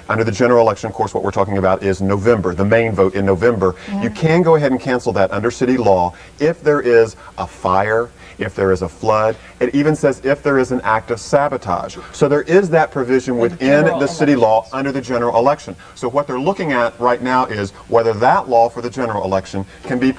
Under the general election, of course, what we're talking about is November, the main vote in November. You can go ahead and cancel that under city law if there is a fire, if there is a flood. It even says if there is an act of sabotage. So there is that provision within the city law under the general election. So what they're looking at right now is whether that law for the general election can be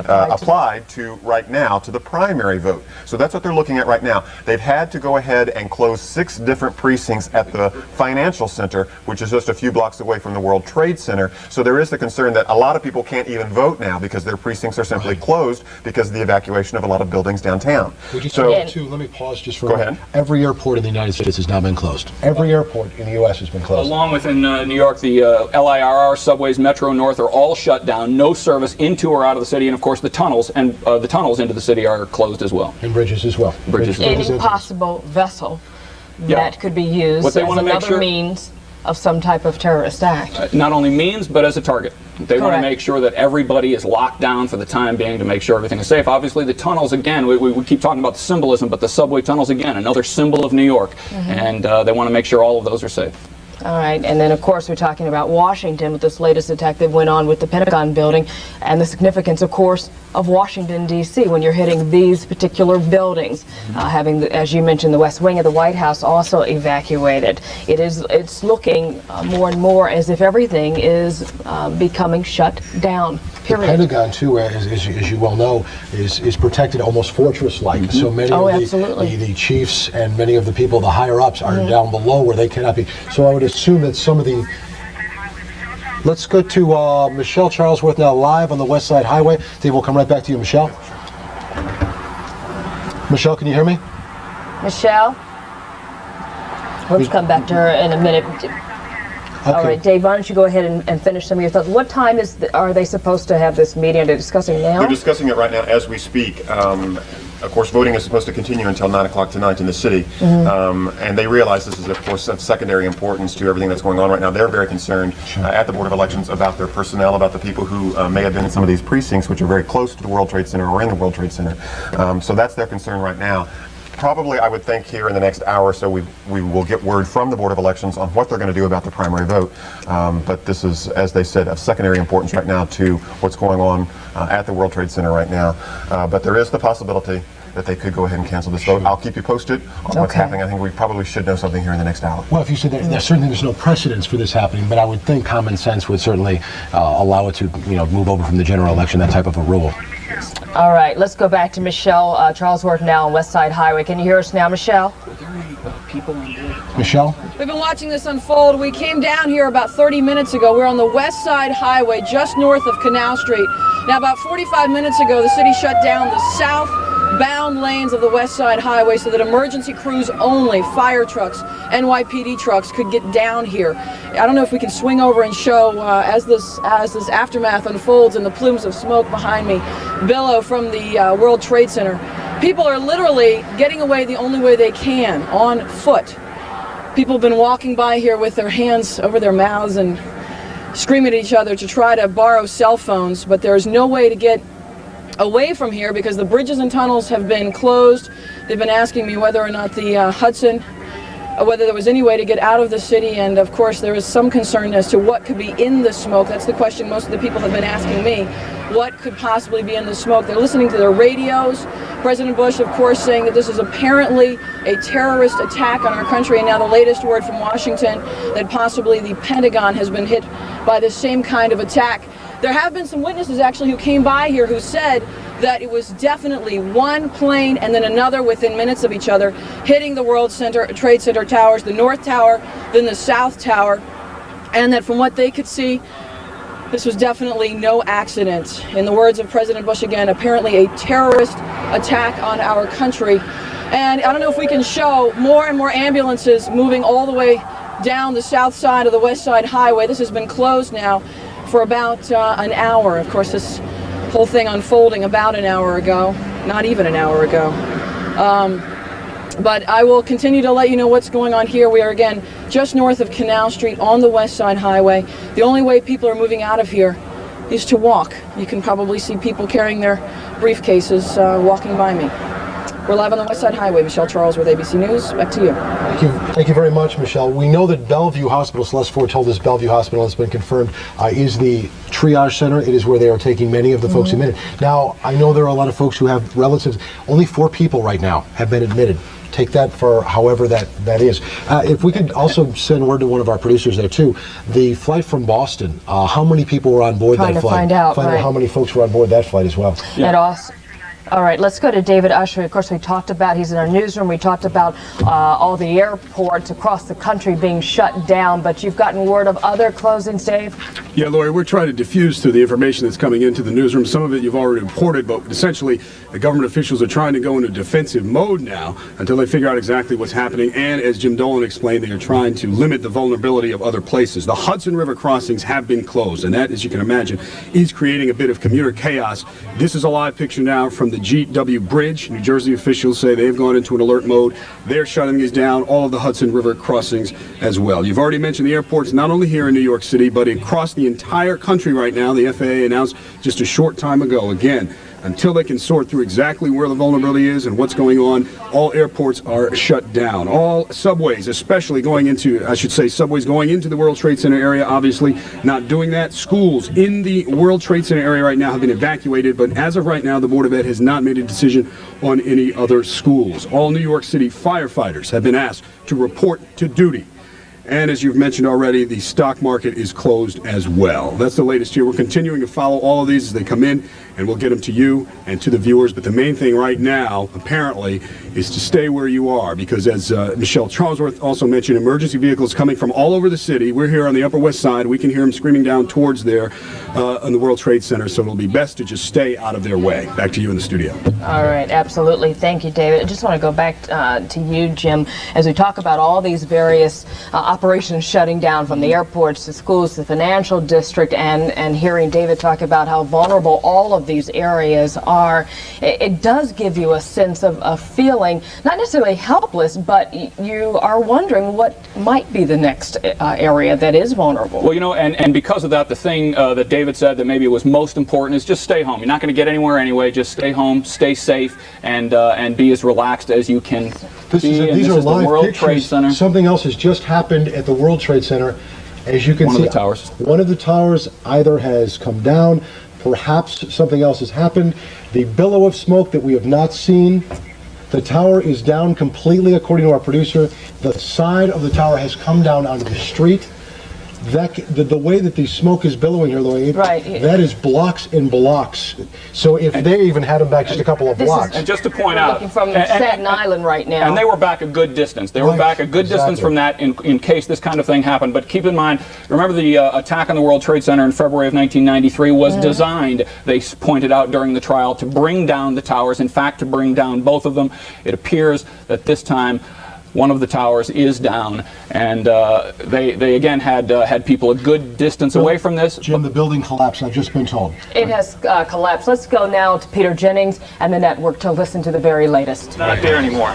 applied to right now to the primary vote. So that's what they're looking at right now. They've had to go ahead and close 6 different precincts at the Financial Center, which is just a few blocks away from the World Trade Center. So there is the concern that a lot of people can't even vote now because their precincts are simply closed because of the evacuation of a lot of buildings downtown. Let me pause just for a minute. Every airport in the United States has now been closed. Every airport in the U.S. has been closed. Along with in New York, the LIRR, subways, Metro North are all shut down. No service into or out of the city, and of course the tunnels into the city are closed as well. And bridges as well. Any possible vessel that could be used as another means of some type of terrorist act. Not only means, but as a target. They want to make sure that everybody is locked down for the time being to make sure everything is safe. Obviously, the tunnels, again, we keep talking about the symbolism, but the subway tunnels, again, another symbol of New York. And they want to make sure all of those are safe. All right, and then of course we're talking about Washington with this latest attack that went on with the Pentagon building and the significance, of course, of Washington, D.C. when you're hitting these particular buildings. Having, as you mentioned, the West Wing of the White House also evacuated. It's looking more and more as if everything is becoming shut down. Period. The Pentagon, too, as you well know, is protected almost fortress-like. So many of the chiefs and many of the people, the higher-ups, are down below where they cannot be. So I would assume that some of the... Let's go to Michelle Charlesworth now live on the West Side Highway. Dave, we'll come right back to you, Michelle. Michelle, can you hear me? Michelle? We'll come back to her in a minute. Okay. All right, Dave, why don't you go ahead and finish some of your thoughts. What time are they supposed to have this meeting? Are they discussing now? They're discussing it right now as we speak. Of course, voting is supposed to continue until 9 o'clock tonight in the city. And they realize this is, of course, of secondary importance to everything that's going on right now. They're very concerned at the Board of Elections about their personnel, about the people who may have been in some of these precincts, which are very close to the World Trade Center or in the World Trade Center. So that's their concern right now. Probably, I would think, here in the next hour or so, we will get word from the Board of Elections on what they're going to do about the primary vote. But this is, as they said, of secondary importance right now to what's going on at the World Trade Center right now. But there is the possibility that they could go ahead and cancel this vote. I'll keep you posted on what's happening. I think we probably should know something here in the next hour. Well, if you said that, certainly there's no precedence for this happening, but I would think common sense would certainly allow it to, move over from the general election, that type of a rule. All right, let's go back to Michelle Charlesworth now on West Side Highway. Can you hear us now, Michelle? Are there any people on board? Michelle? We've been watching this unfold. We came down here about 30 minutes ago. We're on the West Side Highway, just north of Canal Street. Now, about 45 minutes ago, the city shut down the southbound lanes of the West Side Highway so that emergency crews only, fire trucks, NYPD trucks, could get down here. I don't know if we can swing over and show as this aftermath unfolds and the plumes of smoke behind me billow from the World Trade Center. People are literally getting away the only way they can, on foot. People have been walking by here with their hands over their mouths and screaming at each other to try to borrow cell phones, but there's no way to get away from here because the bridges and tunnels have been closed. They've been asking me whether or not the Hudson, whether there was any way to get out of the city, and of course there is some concern as to what could be in the smoke. That's the question most of the people have been asking me. What could possibly be in the smoke? They're listening to their radios. President Bush, of course, saying that this is apparently a terrorist attack on our country, and now the latest word from Washington that possibly the Pentagon has been hit by the same kind of attack. There have been some witnesses actually who came by here who said that it was definitely one plane and then another within minutes of each other hitting the World Trade Center towers, the North Tower, then the South Tower, and that from what they could see, this was definitely no accident. In the words of President Bush again, apparently a terrorist attack on our country. And I don't know if we can show more and more ambulances moving all the way down the south side of the West Side Highway. This has been closed now for about an hour. Of course, this whole thing unfolding about an hour ago, not even an hour ago. But I will continue to let you know what's going on here. We are again just north of Canal Street on the West Side Highway. The only way people are moving out of here is to walk. You can probably see people carrying their briefcases walking by me. We're live on the West Side Highway. Michelle Charles with ABC News. Back to you. Thank you very much, Michelle. We know that Bellevue Hospital, Celeste Ford told us Bellevue Hospital has been confirmed, is the triage center. It is where they are taking many of the folks admitted. Now, I know there are a lot of folks who have relatives. Only 4 people right now have been admitted. Take that for however that is. If we could also send word to one of our producers there too. The flight from Boston, how many people were on board that flight? Find out how many folks were on board that flight as well. Yeah. All right, let's go to David Usher. Of course, we talked about, he's in our newsroom, we talked about all the airports across the country being shut down, but you've gotten word of other closings, Dave? Yeah, Lori, we're trying to diffuse through the information that's coming into the newsroom. Some of it you've already reported, but essentially the government officials are trying to go into defensive mode now until they figure out exactly what's happening. And as Jim Dolan explained, they are trying to limit the vulnerability of other places. The Hudson River crossings have been closed, and that, as you can imagine, is creating a bit of commuter chaos. This is a live picture now from the GW Bridge. New Jersey officials say they've gone into an alert mode. They're shutting these down, all of the Hudson River crossings as well. You've already mentioned the airports, not only here in New York City, but across the entire country right now. The FAA announced just a short time ago, again, until they can sort through exactly where the vulnerability is and what's going on, all airports are shut down. All subways, especially going into, subways going into the World Trade Center area, obviously not doing that. Schools in the World Trade Center area right now have been evacuated, but as of right now, the Board of Ed has not made a decision on any other schools. All New York City firefighters have been asked to report to duty. And as you've mentioned already, the stock market is closed as well. That's the latest here. We're continuing to follow all of these as they come in, and we'll get them to you and to the viewers. But the main thing right now, apparently, is to stay where you are, because as Michelle Charlesworth also mentioned, emergency vehicles coming from all over the city. We're here on the Upper West Side. We can hear them screaming down towards there on the World Trade Center, so it'll be best to just stay out of their way. Back to you in the studio. All right, absolutely. Thank you, David. I just want to go back to you, Jim, as we talk about all these various operations shutting down, from the airports to schools to the financial district, and hearing David talk about how vulnerable all of these areas are. It does give you a sense of feeling not necessarily helpless, but you are wondering what might be the next area that is vulnerable. Well, you know, and because of that, the thing that David said that maybe was most important is just stay home. You're not going to get anywhere anyway. Just stay home, stay safe, and be as relaxed as you can be. These are live the World pictures. Trade Center. Something else has just happened at the World Trade Center. As you can see, One of the towers. One of the towers either has come down, perhaps something else has happened. The billow of smoke that we have not seen. The tower is down completely, according to our producer. The side of the tower has come down onto the street. The way that the smoke is billowing here, Lloyd, right, that is blocks and blocks. So if they even had them back just a couple of blocks. And just to point out, looking from Staten Island right now. And they were back a good distance. They were back a good distance from that in case this kind of thing happened. But keep in mind, remember the attack on the World Trade Center in February of 1993 was designed, they pointed out during the trial, to bring down the towers. In fact, to bring down both of them. It appears that this time one of the towers is down, and they again had people a good distance away from this. Jim, the building collapsed, I've just been told. It has collapsed. Let's go now to Peter Jennings and the network to listen to the very latest. Not there anymore.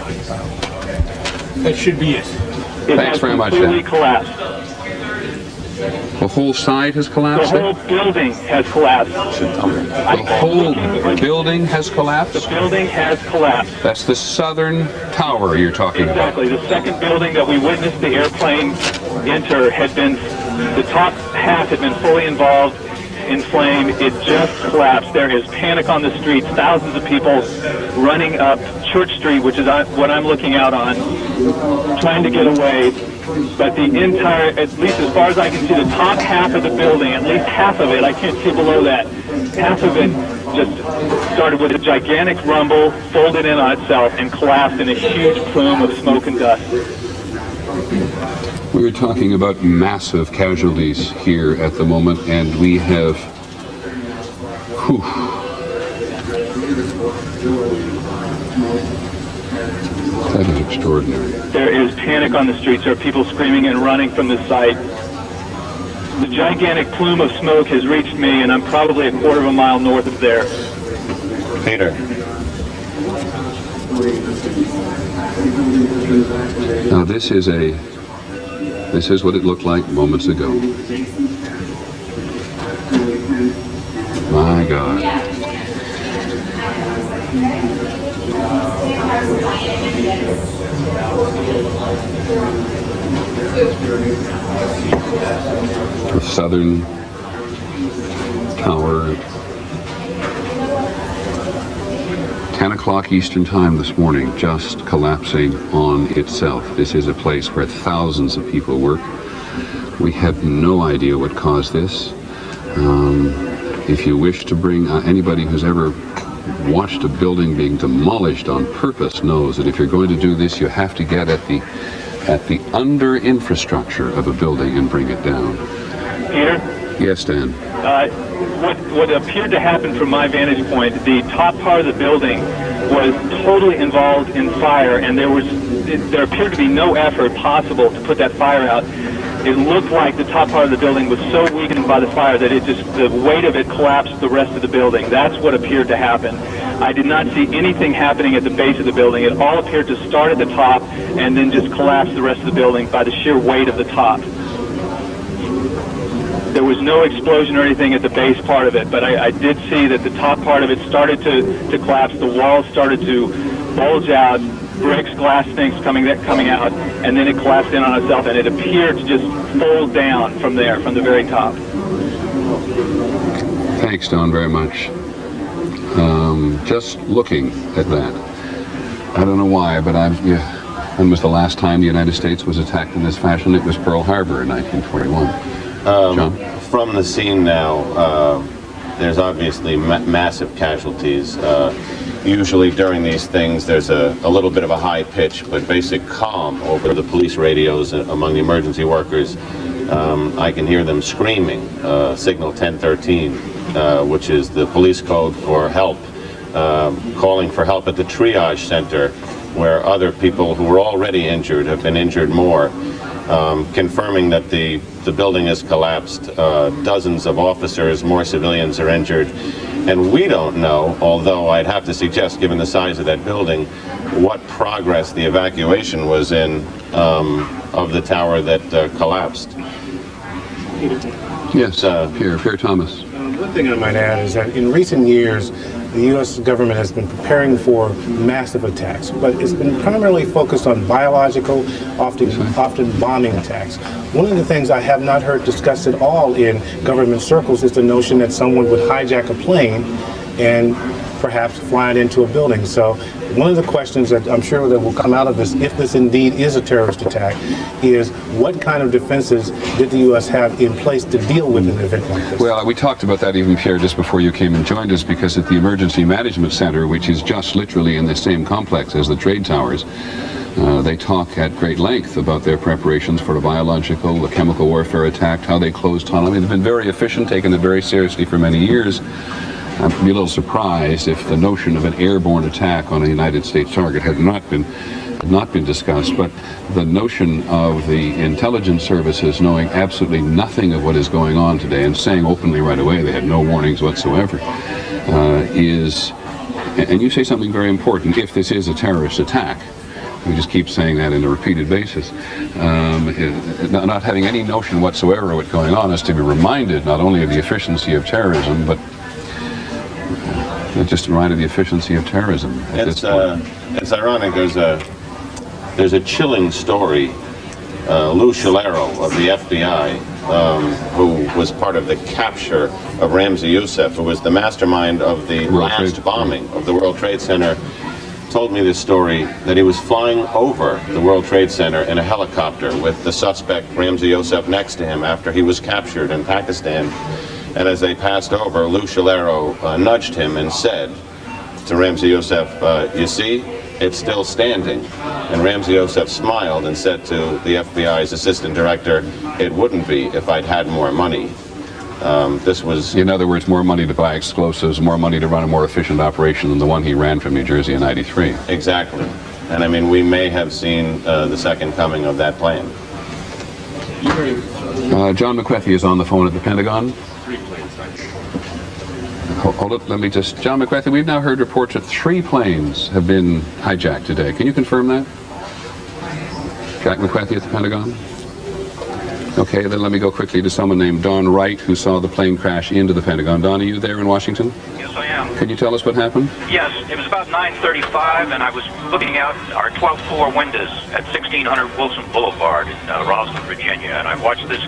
That should be it. Thanks very much, Completely Dan. collapsed. The whole side has collapsed? The whole building has collapsed. The whole building has collapsed? The building has collapsed. That's the southern tower you're talking about. Exactly. The second building that we witnessed the airplane enter had been, the top half had been fully involved in flame. It just collapsed. There is panic on the streets. Thousands of people running up Church Street, which is what I'm looking out on, trying to get away. But the entire, at least as far as I can see, the top half of the building, at least half of it, I can't see below that, half of it just started with a gigantic rumble, folded in on itself, and collapsed in a huge plume of smoke and dust. We were talking about massive casualties here at the moment, and we have, that is extraordinary. There is panic on the streets. There are people screaming and running from the site. The gigantic plume of smoke has reached me, and I'm probably a quarter of a mile north of there. Peter. Now this is what it looked like moments ago. My God. The southern tower. 10 o'clock Eastern Time this morning, just collapsing on itself. This is a place where thousands of people work. We have no idea what caused this. If you wish to bring anybody who's ever watched a building being demolished on purpose knows that if you're going to do this, you have to get at the under infrastructure of a building and bring it down. Peter? Yes, Dan. What appeared to happen from my vantage point, the top part of the building was totally involved in fire, and there appeared to be no effort possible to put that fire out. It looked like the top part of the building was so weakened by the fire that the weight of it collapsed the rest of the building. That's what appeared to happen. I did not see anything happening at the base of the building. It all appeared to start at the top and then just collapse the rest of the building by the sheer weight of the top. There was no explosion or anything at the base part of it, but I did see that the top part of it started to collapse. The walls started to bulge out, bricks, glass things coming out, and then it collapsed in on itself, and it appeared to just fold down from there, from the very top. Thanks, Don, very much. Just looking at that, I don't know why, but when was the last time the United States was attacked in this fashion? It was Pearl Harbor in 1941. John? From the scene now, there's obviously massive casualties. Usually during these things, there's a little bit of a high pitch, but basic calm over the police radios among the emergency workers. I can hear them screaming, signal 1013, which is the police code for help, calling for help at the triage center, where other people who were already injured have been injured more. Confirming that the building has collapsed. Dozens of officers, more civilians are injured. And we don't know, although I'd have to suggest, given the size of that building, what progress the evacuation was in of the tower that collapsed. Yes, Pierre Thomas. One thing I might add is that in recent years, the U.S. government has been preparing for massive attacks, but it's been primarily focused on biological, often bombing attacks. One of the things I have not heard discussed at all in government circles is the notion that someone would hijack a plane and perhaps fly it into a building. So one of the questions that I'm sure that will come out of this, if this indeed is a terrorist attack, is what kind of defenses did the U.S. have in place to deal with an event like this? Well, we talked about that even, Pierre, just before you came and joined us, because at the Emergency Management Center, which is just literally in the same complex as the trade towers, they talk at great length about their preparations for a biological, a chemical warfare attack, how they closed tunnel. I mean, they've been very efficient, taken it very seriously for many years. I'd be a little surprised if the notion of an airborne attack on a United States target had not been discussed, but the notion of the intelligence services knowing absolutely nothing of what is going on today and saying openly right away they had no warnings whatsoever is, and you say something very important, if this is a terrorist attack. We just keep saying that in a repeated basis. Not having any notion whatsoever of what's going on is to be reminded not only of the efficiency of terrorism, but just reminded the efficiency of terrorism at this point. It's ironic. There's a chilling story. Lou Scalero of the FBI, who was part of the capture of Ramzi Youssef, who was the mastermind of the last bombing of the World Trade Center, told me this story, that he was flying over the World Trade Center in a helicopter with the suspect Ramzi Youssef next to him after he was captured in Pakistan. And as they passed over, Lou Scalero nudged him and said to Ramzi Youssef, you see, it's still standing. And Ramzi Youssef smiled and said to the FBI's assistant director, it wouldn't be if I'd had more money. This was... In other words, more money to buy explosives, more money to run a more efficient operation than the one he ran from New Jersey in '93. Exactly. And I mean, we may have seen the second coming of that plan. John McWethy is on the phone at the Pentagon. Hold it, let me just... John McWethy, we've now heard reports that 3 planes have been hijacked today. Can you confirm that? Jack McWethy at the Pentagon? Okay, then let me go quickly to someone named Don Wright, who saw the plane crash into the Pentagon. Don, are you there in Washington? Yes, I am. Can you tell us what happened? Yes, it was about 9:35, and I was looking out our 12th floor windows at 1600 Wilson Boulevard in Roswell, Virginia, and I watched this.